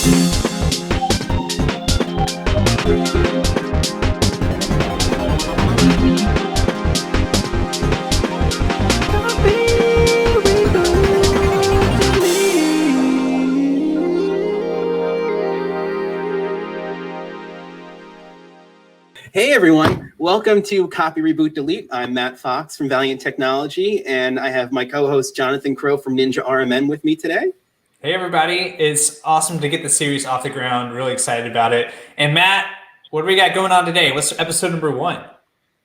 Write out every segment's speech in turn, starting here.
Hey everyone, welcome to Copy Reboot Delete. I'm Matt Fox from Valiant Technology, and I have my co-host Jonathan Crow from Ninja RMN with me today. Hey everybody, it's awesome to get the series off the ground. Really excited about it. And Matt, what do we got going on today? What's episode number 1?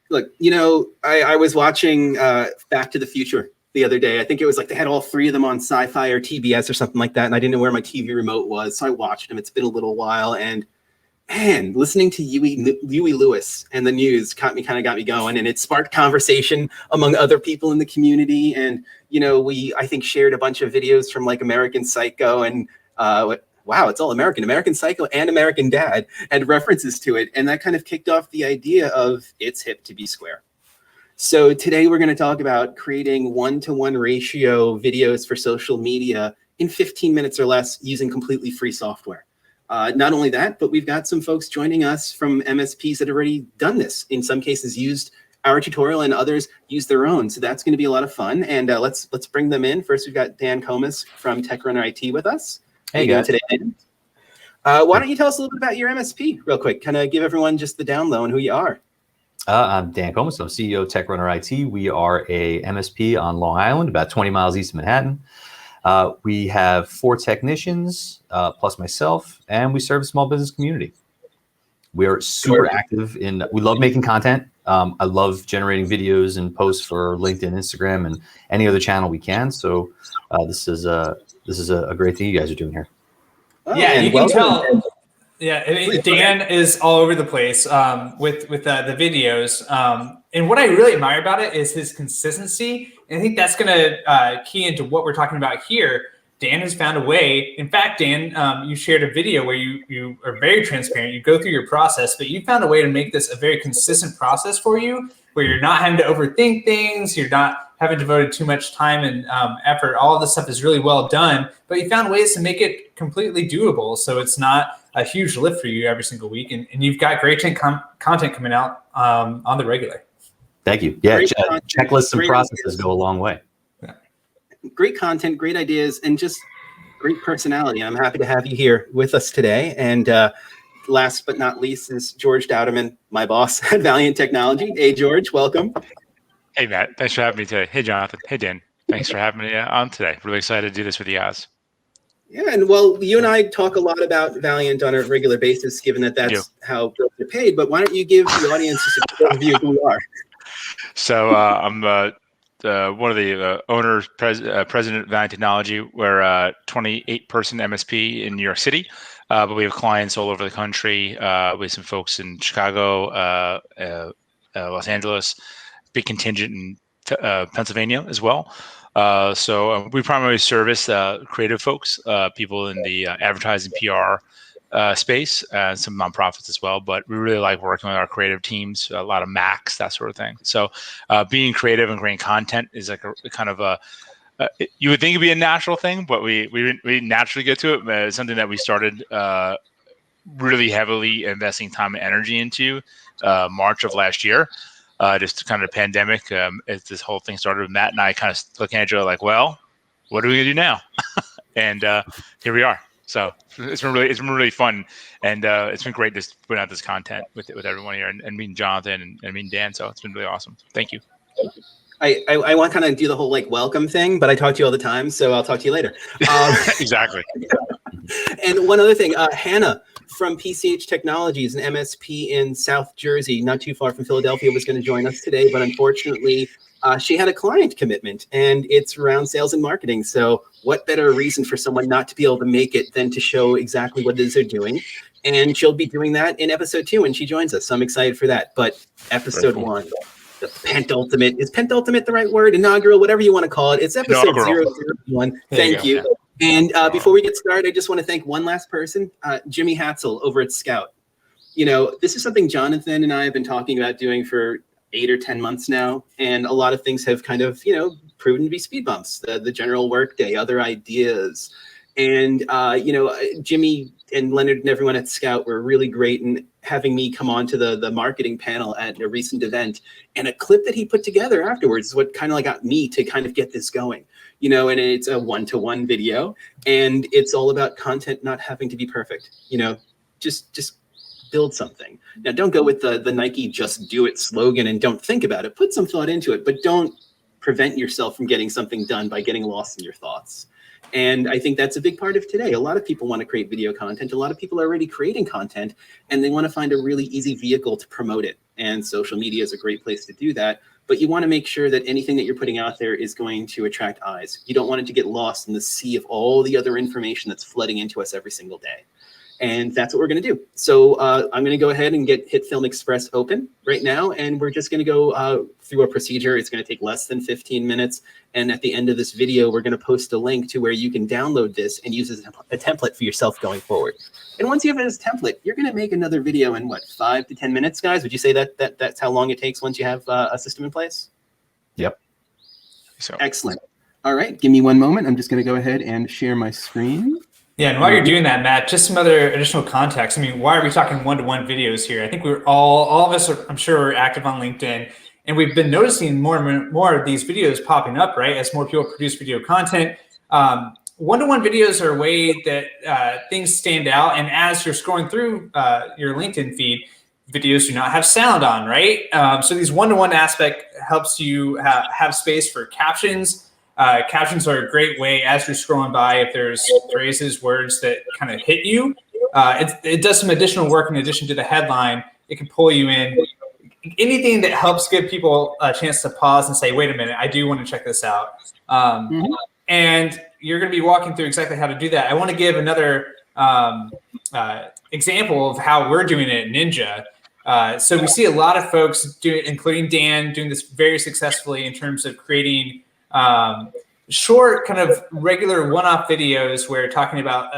Look, you know, I was watching Back to the Future the other day. I think it was like they had all 3 of them on Sci-Fi or TBS or something like that, and I didn't know where my TV remote was, so I watched them. It's been a little while, and man, listening to Huey Lewis and the news got me going, and it sparked conversation among other people in the community. And you know, I think shared a bunch of videos from like American Psycho and wow, it's all American Psycho and American Dad, and references to it, and that kind of kicked off the idea of it's hip to be square. So today we're going to talk about creating 1-to-1 ratio videos for social media in 15 minutes or less using completely free software. Not only that, but we've got some folks joining us from MSPs that have already done this. In some cases, used our tutorial, and others use their own. So that's going to be a lot of fun. And let's bring them in. First, we've got Dan Komis from Techrunner IT with us. Hey guys. Today. Why don't you tell us a little bit about your MSP real quick? Kind of give everyone just the down low on who you are. I'm Dan Komis. I'm CEO of Techrunner IT. We are a MSP on Long Island, about 20 miles east of Manhattan. We have 4 technicians, plus myself, and we serve a small business community. We are super active we love making content. I love generating videos and posts for LinkedIn, Instagram, and any other channel we can. So this is a great thing you guys are doing here. Oh, yeah, you can tell. Yeah, I mean, Dan is all over the place with the videos. And what I really admire about it is his consistency. And I think that's going to key into what we're talking about here. Dan has found a way. In fact, Dan, you shared a video where you are very transparent. You go through your process, but you found a way to make this a very consistent process for you, where you're not having to overthink things. You're not having devoted too much time and effort. All of this stuff is really well done, but you found ways to make it completely doable. So it's not a huge lift for you every single week. And you've got great content coming out on the regular. Thank you. Yeah, checklists and processes go a long way. Yeah. Great content, great ideas, and just great personality. I'm happy to have you here with us today. And last but not least is Georg Dauterman, my boss at Valiant Technology. Hey, George, welcome. Hey, Matt. Thanks for having me today. Hey, Jonathan. Hey, Dan. Thanks for having me on today. Really excited to do this with you guys. Yeah, and well, you and I talk a lot about Valiant on a regular basis, given that that's how you're paid. But why don't you give the audience just a quick overview of who you are? So I'm one of the owners, president of Valiant Technology. We're a 28-person MSP in New York City, but we have clients all over the country. We have some folks in Chicago, Los Angeles, big contingent in Pennsylvania as well. So we primarily service creative folks, people in the advertising PR space, some nonprofits as well. But we really like working with our creative teams, a lot of Macs, that sort of thing. So being creative and creating content is like a kind of a you would think it'd be a natural thing, but we naturally get to it. It's something that we started really heavily investing time and energy into March of last year. Just kind of the pandemic, as this whole thing started with Matt and I kind of looking at each other like, well, what are we gonna do now? And here we are. So it's been really fun, and it's been great just putting out this content with everyone here, and meeting Jonathan and meeting Dan. So it's been really awesome. Thank you. I want to kind of do the whole like welcome thing, but I talk to you all the time, so I'll talk to you later. Exactly. And one other thing, Hannah from PCH Technologies, an MSP in South Jersey, not too far from Philadelphia, was going to join us today, but unfortunately, she had a client commitment, and it's around sales and marketing. So what better reason for someone not to be able to make it than to show exactly what it is they're doing? And she'll be doing that in episode 2 when she joins us. So I'm excited for that. But episode 1, the pentultimate, is pentultimate the right word? Inaugural, whatever you want to call it. It's episode 001. Thank you. And before we get started, I just want to thank one last person, Jimmy Hatzel over at Scout. You know, this is something Jonathan and I have been talking about doing for 8 or 10 months now. And a lot of things have kind of, you know, proven to be speed bumps, the general workday, other ideas. And, you know, Jimmy and Leonard and everyone at Scout were really great in having me come on to the marketing panel at a recent event. And a clip that he put together afterwards is what kind of like got me to kind of get this going, you know, and it's a one-to-one video, and it's all about content not having to be perfect, you know, just build something. Now, don't go with the Nike "Just Do It" slogan and don't think about it. Put some thought into it, but don't prevent yourself from getting something done by getting lost in your thoughts. And I think that's a big part of today. A lot of people want to create video content. A lot of people are already creating content, and they want to find a really easy vehicle to promote it. And social media is a great place to do that. But you want to make sure that anything that you're putting out there is going to attract eyes. You don't want it to get lost in the sea of all the other information that's flooding into us every single day. And that's what we're going to do. So I'm going to go ahead and get HitFilm Express open right now. And we're just going to go through a procedure. It's going to take less than 15 minutes. And at the end of this video, we're going to post a link to where you can download this and use it as a template for yourself going forward. And once you have it as a template, you're going to make another video in what, 5 to 10 minutes, guys? Would you say that's how long it takes once you have a system in place? Yep. So excellent. All right. Give me one moment. I'm just going to go ahead and share my screen. Yeah, and while you're doing that, Matt, just some other additional context. I mean, why are we talking one-to-one videos here? I think we're all of us are, I'm sure, are active on LinkedIn, and we've been noticing more and more of these videos popping up, right? As more people produce video content. One-to-one videos are a way that things stand out, and as you're scrolling through your LinkedIn feed, videos do not have sound on, right? So these one-to-one aspect helps you have space for captions. Captions are a great way as you're scrolling by. If there's phrases, words that kind of hit you, it does some additional work in addition to the headline. It can pull you in. Anything that helps give people a chance to pause and say, wait a minute, I do want to check this out. And you're going to be walking through exactly how to do that. I want to give another example of how we're doing it at Ninja. So we see a lot of folks do it, including Dan, doing this very successfully in terms of creating short kind of regular one-off videos where talking about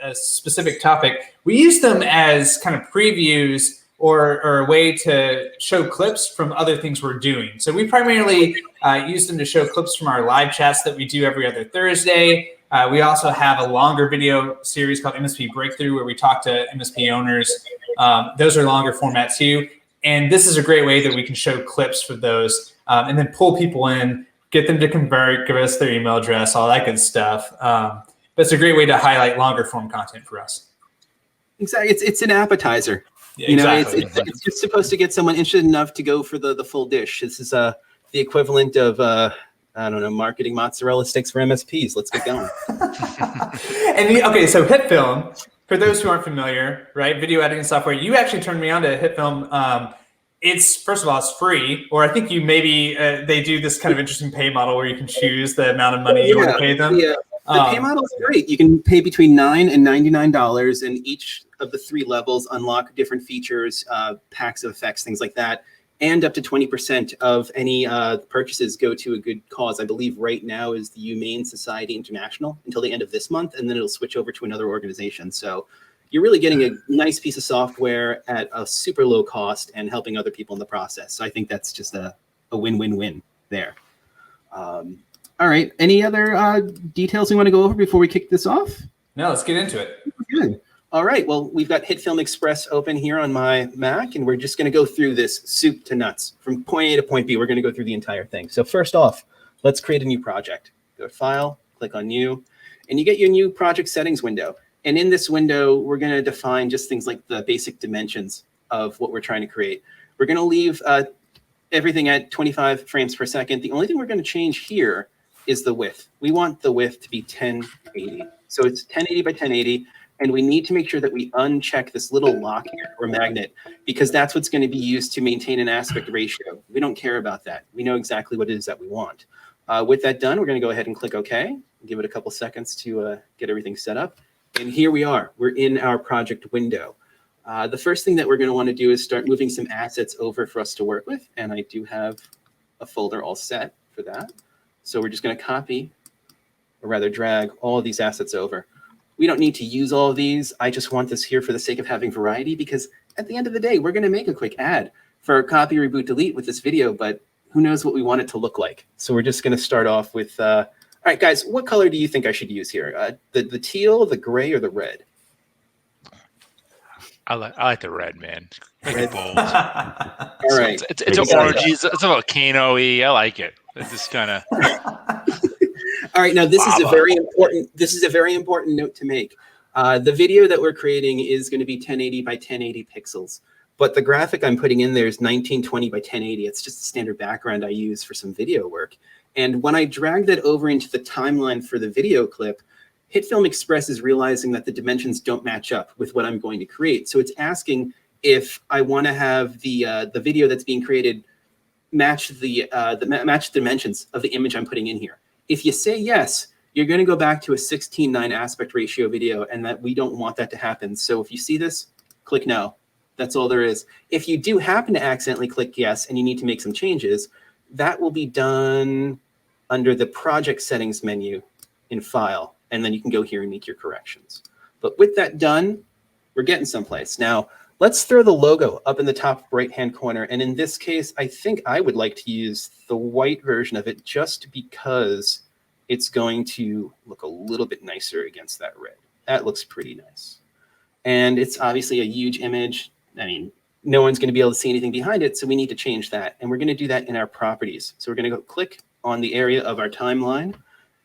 a specific topic. We use them as kind of previews or a way to show clips from other things we're doing. So we primarily use them to show clips from our live chats that we do every other Thursday. We also have a longer video series called MSP Breakthrough where we talk to MSP owners. Those are longer format too. And this is a great way that we can show clips for those and then pull people in, get them to convert, give us their email address, all that good stuff. But it's a great way to highlight longer form content for us. Exactly. It's an appetizer. Yeah, you know, exactly. it's just supposed to get someone interested enough to go for the full dish. This is the equivalent of, I don't know, marketing mozzarella sticks for MSPs. Let's get going. Okay, so HitFilm, for those who aren't familiar, right, video editing software, you actually turned me on to HitFilm. It's, first of all, it's free, or I think you maybe they do this kind of interesting pay model where you can choose the amount of money you want to pay them. Yeah, the pay model is great. You can pay between $9 and $99, and each of the 3 levels unlock different features, packs of effects, things like that, and up to 20% of any purchases go to a good cause. I believe right now is the Humane Society International until the end of this month, and then it'll switch over to another organization. So you're really getting a nice piece of software at a super low cost and helping other people in the process. So I think that's just a win-win-win there. All right. Any other details we want to go over before we kick this off? No, let's get into it. Good. All right. Well, we've got HitFilm Express open here on my Mac, and we're just going to go through this soup to nuts. From point A to point B, we're going to go through the entire thing. So first off, let's create a new project. Go to File, click on New, and you get your new project settings window. And in this window, we're going to define just things like the basic dimensions of what we're trying to create. We're going to leave everything at 25 frames per second. The only thing we're going to change here is the width. We want the width to be 1080. So it's 1080 by 1080. And we need to make sure that we uncheck this little lock here or magnet, because that's what's going to be used to maintain an aspect ratio. We don't care about that. We know exactly what it is that we want. With that done, we're going to go ahead and click OK. Give it a couple seconds to get everything set up. And here we are. We're in our project window. The first thing that we're going to want to do is start moving some assets over for us to work with. And I do have a folder all set for that. So we're just going to copy, or rather drag, all of these assets over. We don't need to use all of these. I just want this here for the sake of having variety, because at the end of the day, we're going to make a quick ad for copy, reboot, delete with this video, but who knows what we want it to look like. So we're just going to start off with, all right, guys, what color do you think I should use here? The teal, the gray, or the red? I like the red, man. Make it bold. All right. It's an orangey. It's a volcano-y. I like it. It's just kind of. All right. Now this is a very important. This is a very important note to make. The video that we're creating is going to be 1080 by 1080 pixels, but the graphic I'm putting in there is 1920 by 1080. It's just a standard background I use for some video work. And when I drag that over into the timeline for the video clip, HitFilm Express is realizing that the dimensions don't match up with what I'm going to create. So it's asking if I want to have the video that's being created match the dimensions of the image I'm putting in here. If you say yes, you're going to go back to a 16:9 aspect ratio video, and that we don't want that to happen. So if you see this, click no. That's all there is. If you do happen to accidentally click yes and you need to make some changes, that will be done under the project settings menu in File, and then you can go here and make your corrections. But with that done, we're getting someplace. Now, let's throw the logo up in the top right-hand corner. And in this case, I think I would like to use the white version of it just because it's going to look a little bit nicer against that red. That looks pretty nice. And it's obviously a huge image. I mean, no one's going to be able to see anything behind it, so we need to change that. And we're going to do that in our properties. So we're going to go click on the area of our timeline.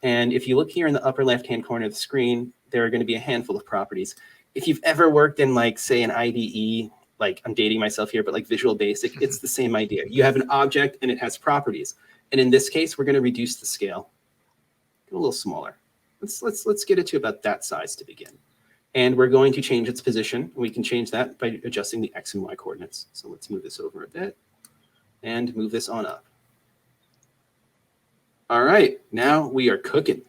And if you look here in the upper left-hand corner of the screen, there are going to be a handful of properties. If you've ever worked in, like, say, an IDE, like, I'm dating myself here, but like Visual Basic, it's the same idea. You have an object and it has properties. And in this case, we're going to reduce the scale. Get a little smaller. Let's get it to about that size to begin. And we're going to change its position. We can change that by adjusting the X and Y coordinates. So let's move this over a bit and move this on up. All right, now we are cooking.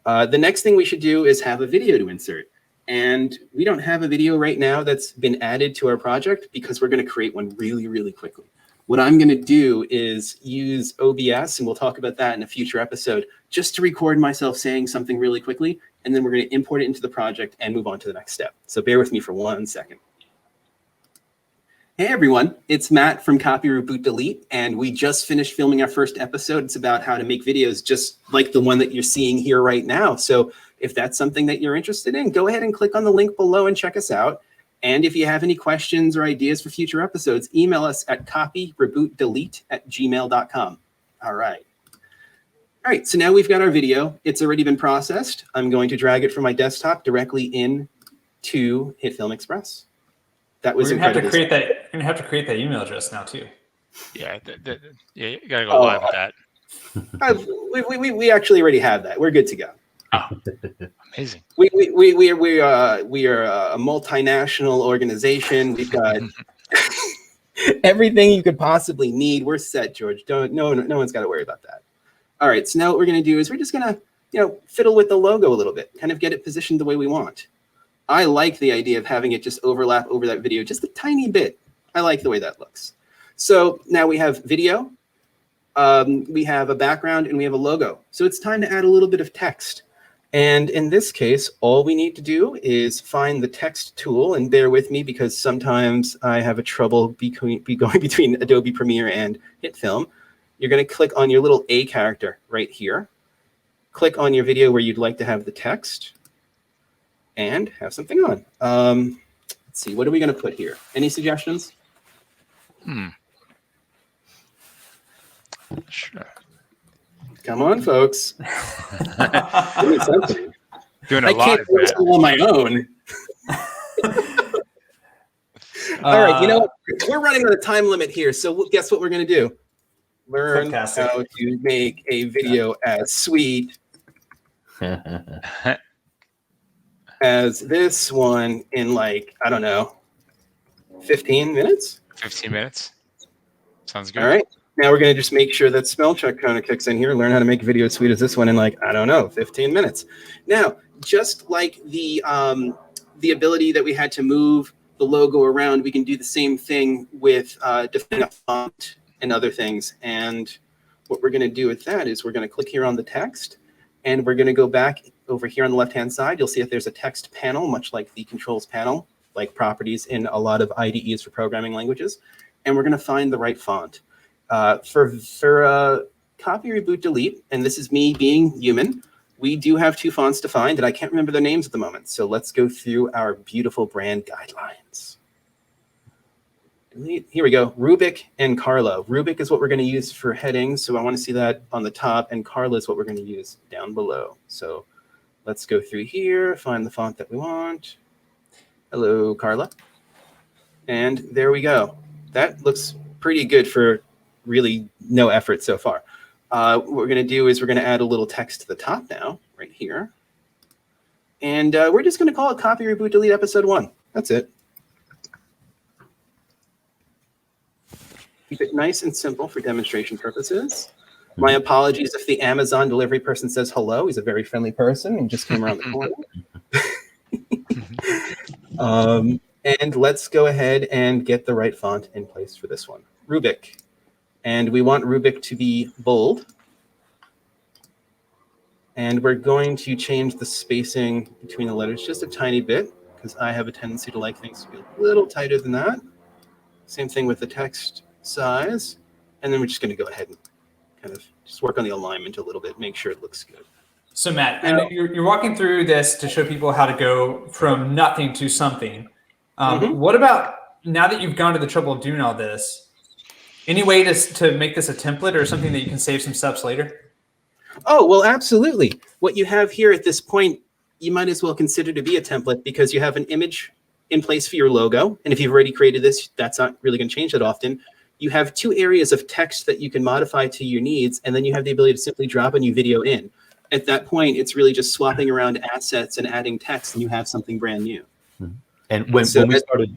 The next thing we should do is have a video to insert. And we don't have a video right now that's been added to our project because we're going to create one really, really quickly. What I'm going to do is use OBS, and we'll talk about that in a future episode, just to record myself saying something really quickly, and then we're going to import it into the project and move on to the next step. So bear with me for 1 second. Hey everyone, it's Matt from Copy, Reboot, Delete, and we just finished filming our first episode. It's about how to make videos just like the one that you're seeing here right now. So if that's something that you're interested in, go ahead and click on the link below and check us out. And if you have any questions or ideas for future episodes, email us at copyrebootdelete@gmail.com. All right. All right, so now we've got our video. It's already been processed. I'm going to drag it from my desktop directly into HitFilm Express. That was incredible. We're gonna have to create that email address now too. Yeah, you gotta go live with that. We actually already have that. We're good to go. Oh, amazing. We are a multinational organization. We've got everything you could possibly need. We're set, George. No one's got to worry about that. All right. So now what we're going to do is we're just going to, fiddle with the logo a little bit, kind of get it positioned the way we want. I like the idea of having it just overlap over that video just a tiny bit. I like the way that looks. So now we have video, we have a background, and we have a logo. So it's time to add a little bit of text. And in this case, all we need to do is find the text tool, and bear with me because sometimes I have a trouble going between Adobe Premiere and HitFilm. You're going to click on your little A character right here. Click on your video where you'd like to have the text and have something on. Let's see, what are we going to put here? Any suggestions? Sure. Come on, folks. Doing something. Doing a I lot can't of do this that. all on my own. All right, we're running on a time limit here, so guess what we're going to do? Learn how to make a video as sweet as this one in, like, I don't know, 15 minutes? 15 minutes. Sounds good. All right. Now we're going to just make sure that spell check kind of kicks in here. Learn how to make a video as sweet as this one in, like, I don't know, 15 minutes. Now, just like the ability that we had to move the logo around, we can do the same thing with defining a font and other things. And what we're going to do with that is we're going to click here on the text, and we're going to go back over here on the left-hand side. You'll see if there's a text panel, much like the controls panel, like properties in a lot of IDEs for programming languages. And we're going to find the right font. For Copy, Reboot, Delete, and this is me being human, we do have 2 fonts to find, and I can't remember their names at the moment. So let's go through our beautiful brand guidelines. Here we go. Rubik and Carla. Rubik is what we're going to use for headings. So I want to see that on the top, and Carla is what we're going to use down below. So let's go through here, find the font that we want. Hello, Carla. And there we go. That looks pretty good for really no effort so far. What we're going to do is we're going to add a little text to the top now, right here. And we're just going to call it Copy, Reboot, Delete Episode 1. That's it. Keep it nice and simple for demonstration purposes. My apologies if the Amazon delivery person says hello. He's a very friendly person and just came around the corner. And let's go ahead and get the right font in place for this one. Rubik. And we want Rubik to be bold. And we're going to change the spacing between the letters just a tiny bit, because I have a tendency to like things to be a little tighter than that. Same thing with the text size. And then we're just going to go ahead and kind of just work on the alignment a little bit, make sure it looks good. So Matt, and you're walking through this to show people how to go from nothing to something. What about, now that you've gone to the trouble of doing all this, any way to make this a template or something that you can save some steps later? Oh, well, absolutely. What you have here at this point, you might as well consider to be a template, because you have an image in place for your logo. And if you've already created this, that's not really going to change that often. You have 2 areas of text that you can modify to your needs, and then you have the ability to simply drop a new video in. At that point, it's really just swapping around assets and adding text, and you have something brand new. And when we started,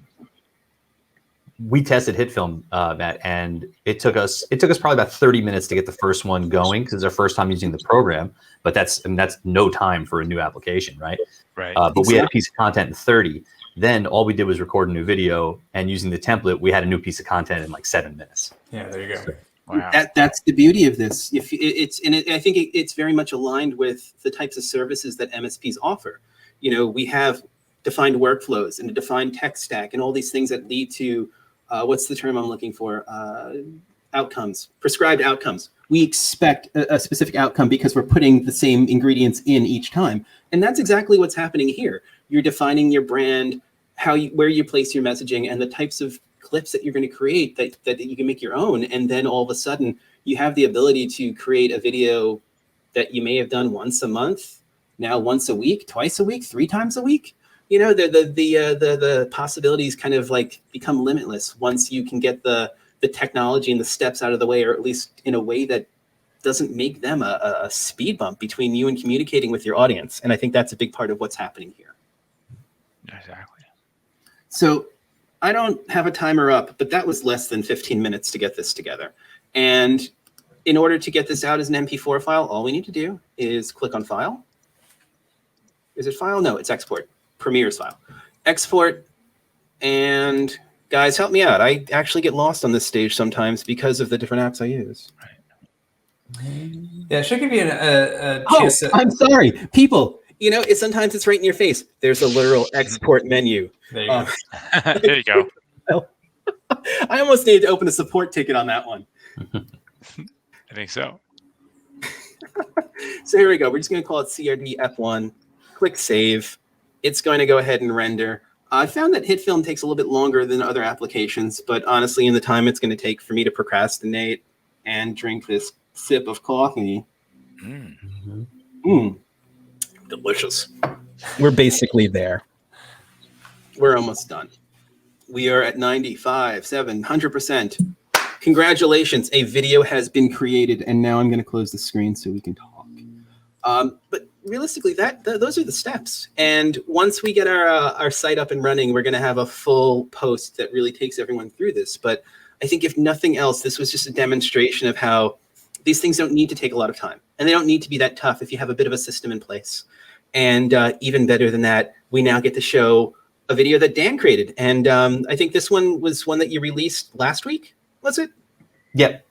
we tested HitFilm, Matt, and it took us probably about 30 minutes to get the first one going, because it's our first time using the program. But that's no time for a new application, right? Right. But we had a piece of content in 30. Then all we did was record a new video, and using the template, we had a new piece of content in like 7 minutes. Yeah, there you go. So, Wow. That's the beauty of this. I think it's very much aligned with the types of services that MSPs offer. You know, we have defined workflows and a defined tech stack and all these things that lead to what's the term I'm looking for? Outcomes, prescribed outcomes. We expect a specific outcome because we're putting the same ingredients in each time. And that's exactly what's happening here. You're defining your brand, where you place your messaging, and the types of clips that you're going to create that you can make your own. And then all of a sudden you have the ability to create a video that you may have done once a month, now once a week, twice a week, 3 times a week. You know, the possibilities kind of like become limitless once you can get the technology and the steps out of the way, or at least in a way that doesn't make them a speed bump between you and communicating with your audience. And I think that's a big part of what's happening here. Exactly. So I don't have a timer up, but that was less than 15 minutes to get this together. And in order to get this out as an MP4 file, all we need to do is click on File. Is it File? No, it's Export. Premiere's file. Export. And guys, help me out. I actually get lost on this stage sometimes because of the different apps I use. Yeah, it should give you a chance to... I'm sorry. People, you know, sometimes it's right in your face. There's a literal export menu. There you go. There you go. I almost needed to open a support ticket on that one. I think so. So here we go. We're just going to call it CRD F1. Click Save. It's going to go ahead and render. I found that HitFilm takes a little bit longer than other applications, but honestly, in the time it's going to take for me to procrastinate and drink this sip of coffee. Delicious. We're basically there. We're almost done. We are at 95, 700%. Congratulations. A video has been created, and now I'm going to close the screen so we can talk. But realistically, those are the steps. And once we get our site up and running, we're going to have a full post that really takes everyone through this. But I think if nothing else, this was just a demonstration of how these things don't need to take a lot of time. And they don't need to be that tough if you have a bit of a system in place. And even better than that, we now get to show a video that Dan created. And I think this one was one that you released last week, was it? Yep,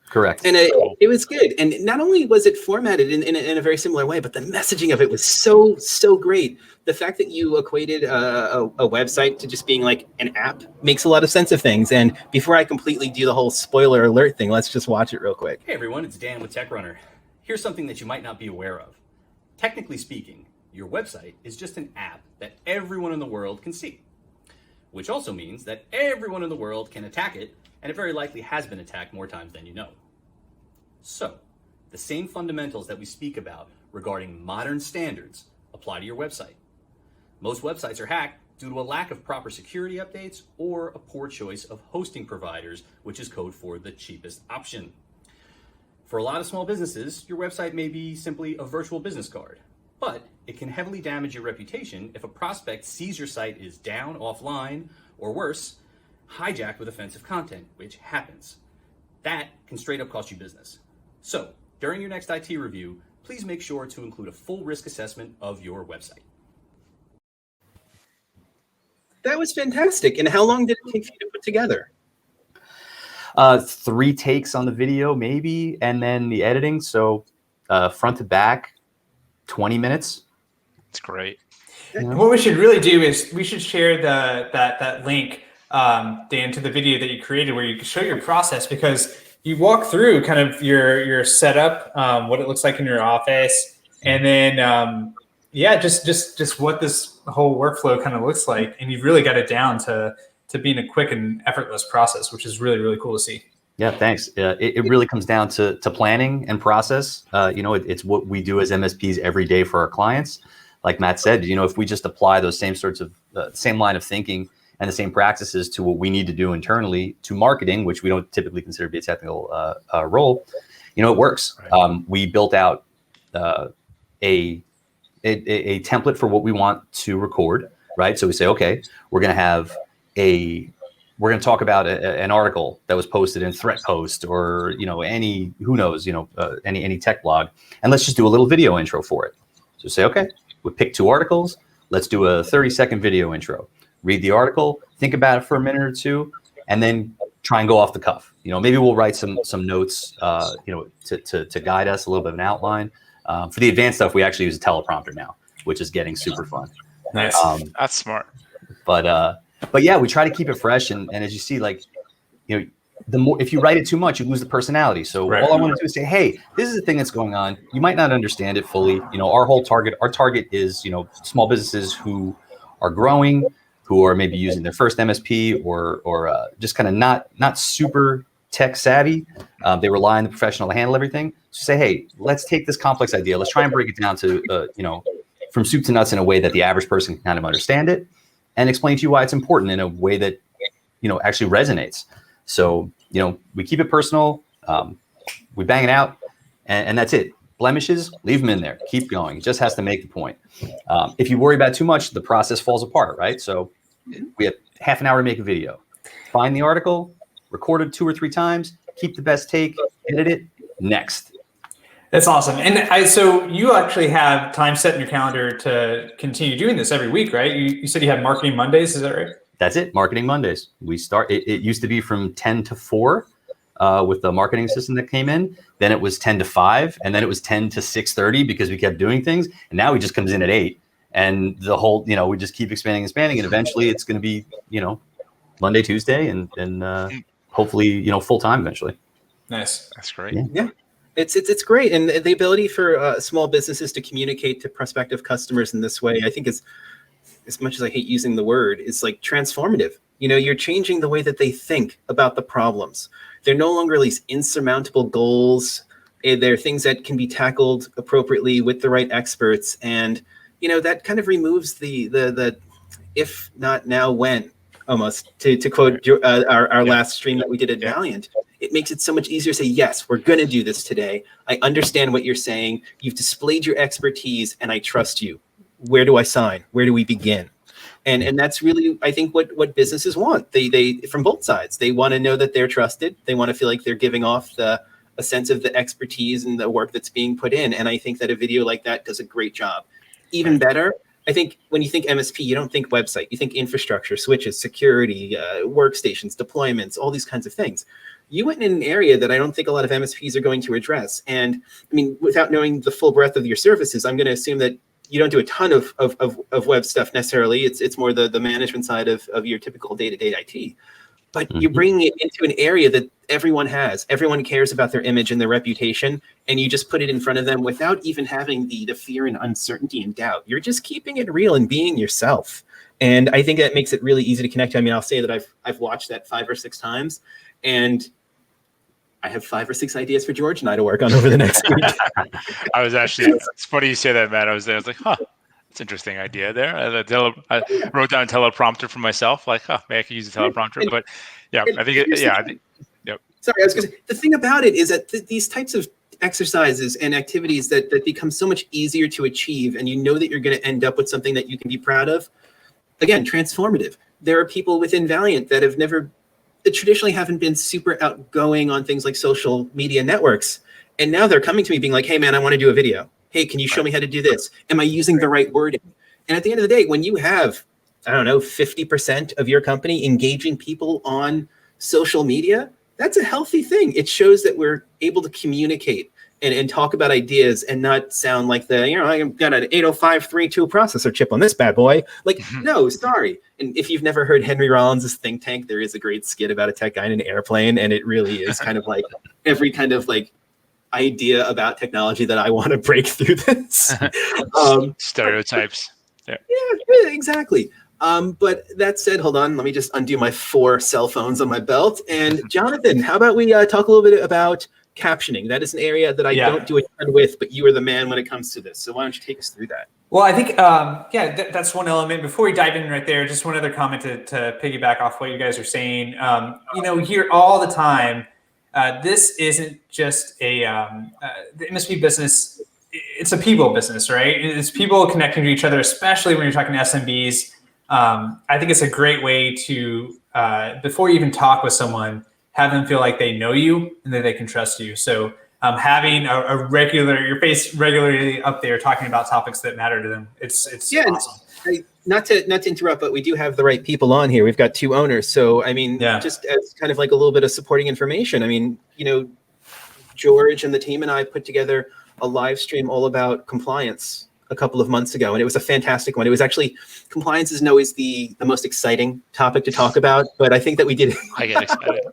correct. And it was good. And not only was it formatted in a very similar way, but the messaging of it was so great. The fact that you equated a website to just being like an app makes a lot of sense of things. And before I completely do the whole spoiler alert thing, let's just watch it real quick. Hey everyone, it's Dan with Techrunner. Here's something that you might not be aware of. Technically speaking, your website is just an app that everyone in the world can see. which also means that everyone in the world can attack it, and it very likely has been attacked more times than you know. So, the same fundamentals that we speak about regarding modern standards apply to your website. Most websites are hacked due to a lack of proper security updates or a poor choice of hosting providers, which is code for the cheapest option. For a lot of small businesses, your website may be simply a virtual business card, but it can heavily damage your reputation if a prospect sees your site is down, offline, or worse, hijacked with offensive content, which happens. That can straight up cost you business. So, during your next IT review, please make sure to include a full risk assessment of your website. That was fantastic. And how long did it take you to put together? 3 takes on the video, maybe, and then the editing. So front to back, 20 minutes. It's great. And what we should really do is we should share that link, Dan, to the video that you created where you can show your process, because you walk through kind of your setup, what it looks like in your office, and then just what this whole workflow kind of looks like, and you've really got it down to being a quick and effortless process, which is really, really cool to see. Yeah, thanks. It really comes down to planning and process. It's what we do as MSPs every day for our clients. Like Matt said, if we just apply those same sorts of same line of thinking and the same practices to what we need to do internally to marketing, which we don't typically consider to be a technical role, it works. Right. We built out a template for what we want to record, right? So we say, okay, we're going to talk about an article that was posted in Threat Post or, any tech blog, and let's just do a little video intro for it. So say, okay, we pick 2 articles. Let's do a 30-second video intro. Read the article, think about it for a minute or 2, and then try and go off the cuff. Maybe we'll write some notes, to guide us, a little bit of an outline. For the advanced stuff, we actually use a teleprompter now, which is getting super fun. Nice. That's smart. But yeah, we try to keep it fresh. And as you see, the more, if you write it too much, you lose the personality. So all I want to do is say, hey, this is the thing that's going on. You might not understand it fully. Our target is, small businesses who are growing, who are maybe using their first MSP or just kind of not super tech savvy. They rely on the professional to handle everything. So say, hey, let's take this complex idea. Let's try and break it down to, from soup to nuts in a way that the average person can kind of understand it, and explain to you why it's important in a way that, actually resonates. So, we keep it personal. We bang it out, and that's it. Blemishes, leave them in there. Keep going. It just has to make the point. If you worry about too much, the process falls apart, right? So we have half an hour to make a video. Find the article, record it 2 or 3 times, keep the best take, edit it, next. That's awesome. And so you actually have time set in your calendar to continue doing this every week, right? You said you had Marketing Mondays, is that right? That's it, Marketing Mondays. We start, it used to be from 10 to 4 with the marketing assistant that came in. Then it was 10 to 5, and then it was 10 to 6:30 because we kept doing things. And now he just comes in at 8. And the whole, we just keep expanding. And eventually it's going to be, Monday, Tuesday, and hopefully, full time eventually. Nice. That's great. Yeah. It's great. And the ability for small businesses to communicate to prospective customers in this way, I think is, as much as I hate using the word, it's like transformative. You're changing the way that they think about the problems. They're no longer these insurmountable goals. They're things that can be tackled appropriately with the right experts. And, that kind of removes the if not now, when, almost, to quote our last stream that we did at Valiant. It makes it so much easier to say, yes, we're going to do this today. I understand what you're saying. You've displayed your expertise, and I trust you. Where do I sign? Where do we begin? And that's really, I think, what businesses want. They from both sides. They want to know that they're trusted. They want to feel like they're giving off a sense of the expertise and the work that's being put in. And I think that a video like that does a great job. Even better, I think when you think MSP, you don't think website. You think infrastructure, switches, security, workstations, deployments, all these kinds of things. You went in an area that I don't think a lot of MSPs are going to address. And I mean, without knowing the full breadth of your services, I'm going to assume that you don't do a ton of web stuff necessarily. It's more the management side of your typical day-to-day IT. But you're bringing it into an area that everyone has. Everyone cares about their image and their reputation, and you just put it in front of them without even having the fear and uncertainty and doubt. You're just keeping it real and being yourself. And I think that makes it really easy to connect. I mean, I'll say that I've watched that 5 or 6 times, and I have 5 or 6 ideas for George and I to work on over the next week. I was actually, it's funny you say that, Matt. I was like, huh, that's an interesting idea there. I wrote down a teleprompter for myself, like, huh, maybe I could use a teleprompter. But yeah, I think, yep. Sorry, I was going to say, the thing about it is that these types of exercises and activities that become so much easier to achieve, and you know that you're going to end up with something that you can be proud of. Again, transformative. There are people within Valiant that traditionally haven't been super outgoing on things like social media networks. And now they're coming to me being like, hey man, I want to do a video. Hey, can you show me how to do this? Am I using the right wording? And at the end of the day, when you have, 50% of your company engaging people on social media, that's a healthy thing. It shows that we're able to communicate and talk about ideas and not sound like I've got an 80532 processor chip on this bad boy. Like, no, sorry. And if you've never heard Henry Rollins' think tank, there is a great skit about a tech guy in an airplane. And it really is kind of like every kind of like idea about technology that I want to break through this. Stereotypes. Yeah, exactly. But that said, hold on, let me just undo my 4 cell phones on my belt. And Jonathan, how about we talk a little bit about captioning? That is an area that I don't do a ton with, but you are the man when it comes to this. So why don't you take us through that? Well, I think, that's one element. Before we dive in right there, just one other comment to piggyback off what you guys are saying. We hear all the time, this isn't just the MSP business. It's a people business, right? It's people connecting to each other, especially when you're talking to SMBs. I think it's a great way to, before you even talk with someone, have them feel like they know you and that they can trust you. So having your face regularly up there talking about topics that matter to them, it's awesome. Not to interrupt, but we do have the right people on here. We've got 2 owners. So, I mean, just as kind of like a little bit of supporting information, I mean, George and the team and I put together a live stream all about compliance a couple of months ago, and it was a fantastic one. It was actually, compliance isn't always the most exciting topic to talk about, but I think that we did. I get excited.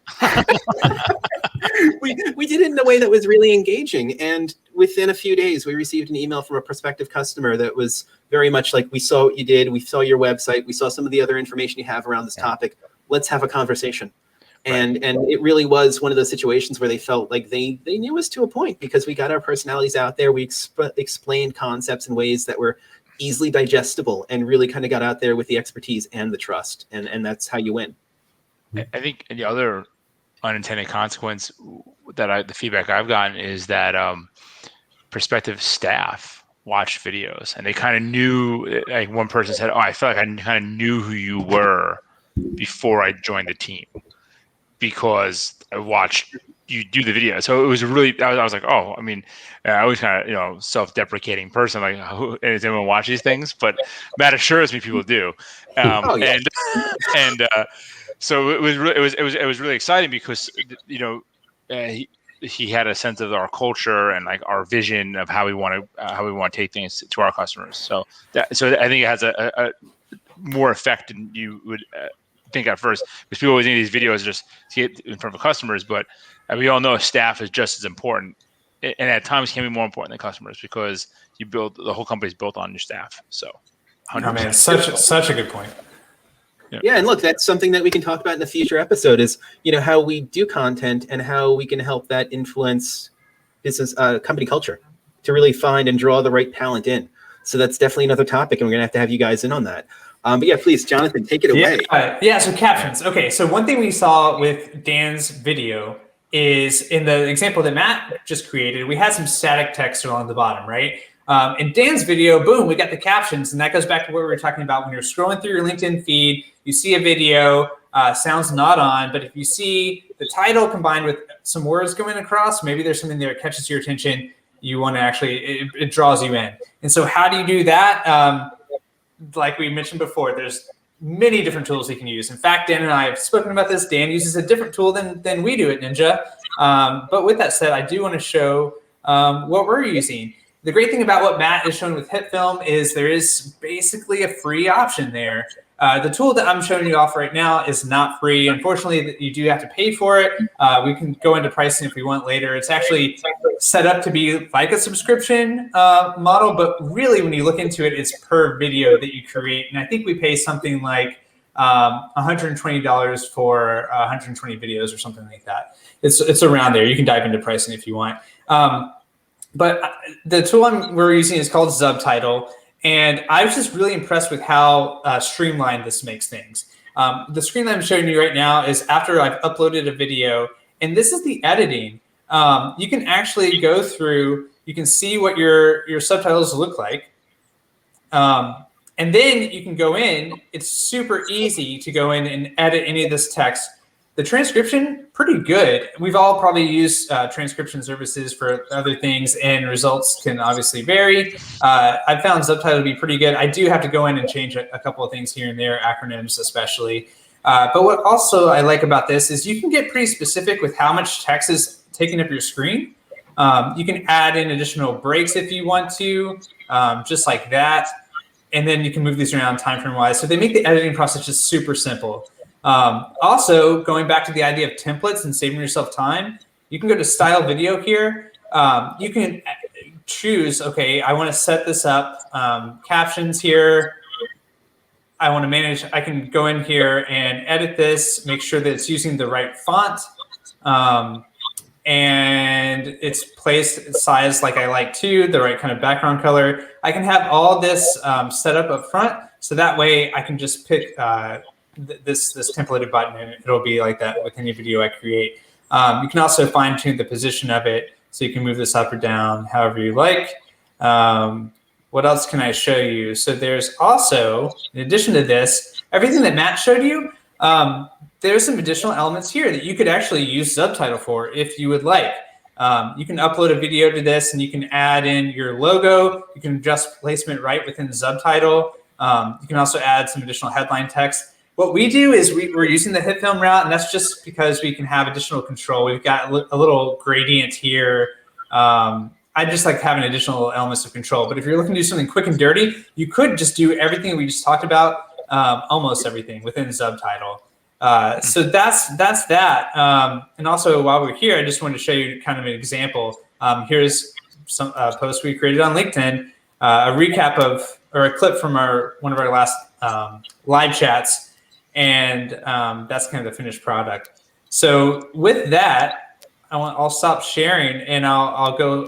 we did it in a way that was really engaging, and within a few days, we received an email from a prospective customer that was very much like, we saw what you did, we saw your website, we saw some of the other information you have around this topic. Let's have a conversation. And it really was one of those situations where they felt like they knew us to a point, because we got our personalities out there. We explained concepts in ways that were easily digestible and really kind of got out there with the expertise and the trust. And that's how you win. I think the other unintended consequence the feedback I've gotten is that prospective staff watched videos and they kind of knew, like one person said, I felt like I kind of knew who you were before I joined the team, because I watched you do the video. So it was really, I was like, oh, I mean, I was kind of, self-deprecating person. Like, does anyone watch these things? But Matt assures me people do. So it was really exciting because, he had a sense of our culture and like our vision of how we want to take things to our customers. So I think it has a more effect than you would think at first, because people always need these videos just to get in front of customers, but we all know staff is just as important, and at times can be more important than customers, because the whole company is built on your staff. So 100%. Oh man, such a good point. Yeah, and look, that's something that we can talk about in a future episode, is how we do content and how we can help that influence business company culture to really find and draw the right talent in. So that's definitely another topic, and we're gonna have to have you guys in on that. But yeah, please, Jonathan, take it away. So captions. Okay, so one thing we saw with Dan's video is, in the example that Matt just created, we had some static text along the bottom, right? In Dan's video, boom, we got the captions, and that goes back to what we were talking about when you're scrolling through your LinkedIn feed, you see a video, sounds not on, but if you see the title combined with some words going across, maybe there's something there that catches your attention, you want to it draws you in. And so how do you do that? Like we mentioned before, there's many different tools you can use. In fact, Dan and I have spoken about this. Dan uses a different tool than we do at Ninja. But with that said, I do want to show what we're using. The great thing about what Matt is showing with HitFilm is there is basically a free option there The tool that I'm showing you off right now is not free. Unfortunately, you do have to pay for it. We can go into pricing if we want later. It's actually set up to be like a subscription model, but really when you look into it, it's per video that you create. And I think we pay something like $120 for 120 videos or something like that. It's around there. You can dive into pricing if you want. But the tool we're using is called Subtitle. And I was just really impressed with how streamlined this makes things. The screen that I'm showing you right now is after I've uploaded a video, and this is the editing. You can actually go through, you can see what your subtitles look like. And then you can go in, it's super easy to go in and edit any of this text. The transcription, pretty good. We've all probably used transcription services for other things, and results can obviously vary. I found Subtitle to be pretty good. I do have to go in and change a couple of things here and there, acronyms especially. But what also I like about this is you can get pretty specific with how much text is taking up your screen. You can add in additional breaks if you want to, just like that. And then you can move these around time frame wise. So they make the editing process just super simple. Also, going back to the idea of templates and saving yourself time, you can go to Style Video here. You can choose, okay, I want to set this up, captions here. I want to manage, I can go in here and edit this, make sure that it's using the right font, and it's placed size like I like to, the right kind of background color. I can have all this set up front, so that way I can just pick this templated button, and it'll be like that with any video I create. You can also fine tune the position of it, so you can move this up or down however you like. What else can I show you? So there's also, in addition to this, everything that Matt showed you, there's some additional elements here that you could actually use Subtitle for if you would like. You can upload a video to this and you can add in your logo. You can adjust placement right within Subtitle. You can also add some additional headline text. What we do is we're using the HitFilm route, and that's just because we can have additional control. We've got a little gradient here. I just like having additional elements of control. But if you're looking to do something quick and dirty, you could just do everything we just talked about, almost everything within Subtitle. So that's that. And also, while we're here, I just wanted to show you kind of an example. Here's some post we created on LinkedIn, a recap of, or a clip from one of our last live chats. And that's kind of the finished product. So with that, I'll stop sharing and I'll go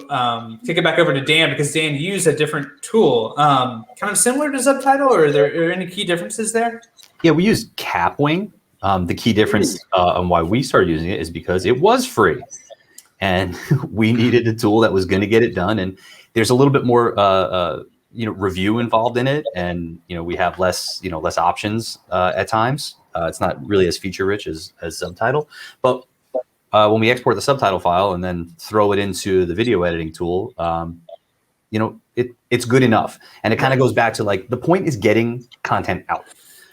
kick it back over to Dan, because Dan used a different tool, kind of similar to Subtitle, or are there any key differences there? Yeah, we use Capwing. The key difference on why we started using it is because it was free, and we needed a tool that was going to get it done. And there's a little bit more review involved in it, and we have less options at times. It's not really as feature rich as Subtitle, but when we export the Subtitle file and then throw it into the video editing tool, it's good enough. And it kind of goes back to, like, the point is getting content out.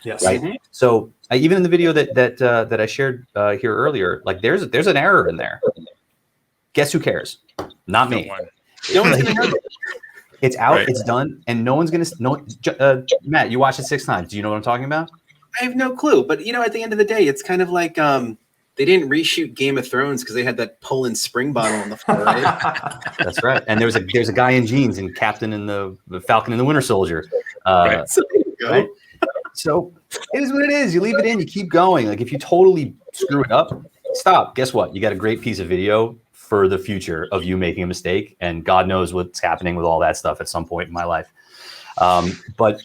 Yes. Right. Mm-hmm. So even in the video that I shared here earlier, like there's an error in there. Guess who cares? Not me. No one's gonna know. It's out. Right. It's done, and no one's gonna. Matt, you watched it 6 times. Do you know what I'm talking about? I have no clue. But at the end of the day, it's kind of like they didn't reshoot Game of Thrones because they had that Poland Spring bottle on the floor, right? That's right. And there's a guy in jeans and Captain and the Falcon and the Winter Soldier. Right. So there you go. Right? So it is what it is. You leave it in. You keep going. Like, if you totally screw it up, stop. Guess what? You got a great piece of video for the future of you making a mistake, and God knows what's happening with all that stuff at some point in my life. But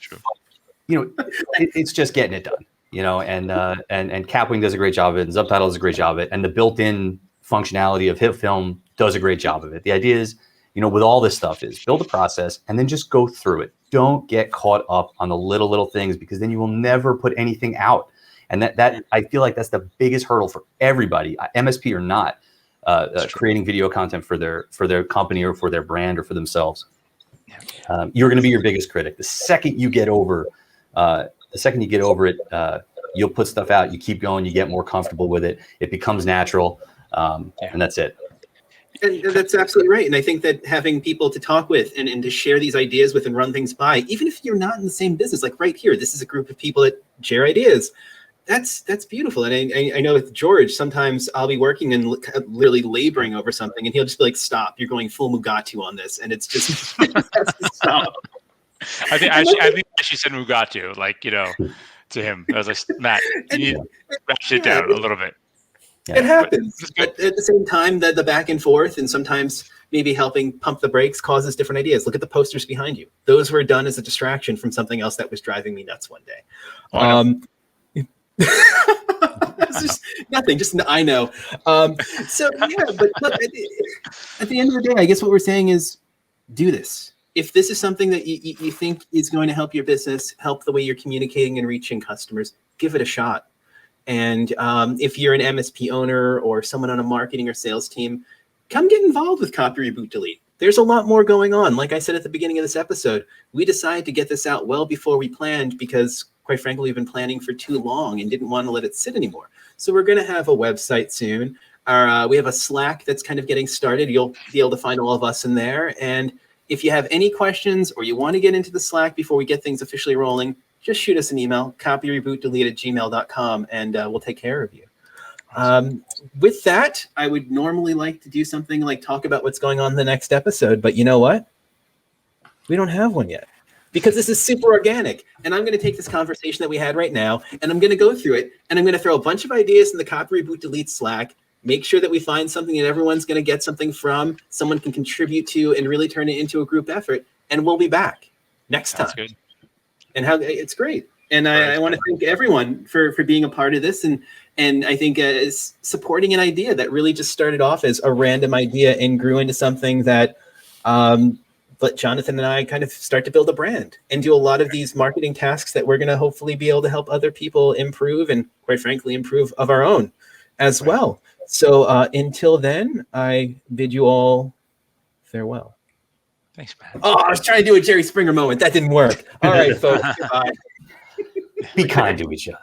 it's just getting it done. And Capwing does a great job of it, and Subtitle does a great job of it, and the built-in functionality of HitFilm does a great job of it. The idea is, with all this stuff, is build a process and then just go through it. Don't get caught up on the little things, because then you will never put anything out. And that I feel like that's the biggest hurdle for everybody, MSP or not, creating video content for their company or for their brand or for themselves. You're going to be your biggest critic. The second you get over it, you'll put stuff out. You keep going. You get more comfortable with it. It becomes natural, and that's it. And that's absolutely right. And I think that having people to talk with and to share these ideas with and run things by, even if you're not in the same business, like right here, this is a group of people that share ideas. That's beautiful. And I know with George, sometimes I'll be working and literally laboring over something, and he'll just be like, "Stop! You're going full Mugatu on this," and it's just it has to stop. I think I actually said Mugatu, like, to him. I was like, Matt, you need to ratchet it down a little bit. It happens. But at the same time, the back and forth, and sometimes maybe helping pump the brakes causes different ideas. Look at the posters behind you. Those were done as a distraction from something else that was driving me nuts one day. It's just nothing. Just I know. So yeah, but look, at the end of the day, I guess what we're saying is, do this. If this is something that you think is going to help your business, help the way you're communicating and reaching customers, give it a shot. And if you're an MSP owner or someone on a marketing or sales team, come get involved with Copy Reboot Delete. There's a lot more going on. Like I said at the beginning of this episode, we decided to get this out well before we planned because, quite frankly, we've been planning for too long and didn't want to let it sit anymore. So we're going to have a website soon. We have a Slack that's kind of getting started. You'll be able to find all of us in there. And if you have any questions or you want to get into the Slack before we get things officially rolling, just shoot us an email, copyrebootdelete@gmail.com, and we'll take care of you. With that, I would normally like to do something like talk about what's going on in the next episode, but you know what? We don't have one yet because this is super organic. And I'm going to take this conversation that we had right now, and I'm going to go through it, and I'm going to throw a bunch of ideas in the Copy Reboot Delete Slack, make sure that we find something that everyone's going to get something from, someone can contribute to, and really turn it into a group effort, and we'll be back next time. That's good. And how it's great. And I want to thank everyone for being a part of this. And I think is supporting an idea that really just started off as a random idea and grew into something that let Jonathan and I kind of start to build a brand and do a lot of these marketing tasks that we're going to hopefully be able to help other people improve and, quite frankly, improve of our own as well. So until then, I bid you all farewell. Thanks, man. Oh, I was trying to do a Jerry Springer moment. That didn't work. All right, folks. Goodbye. Be kind to each other.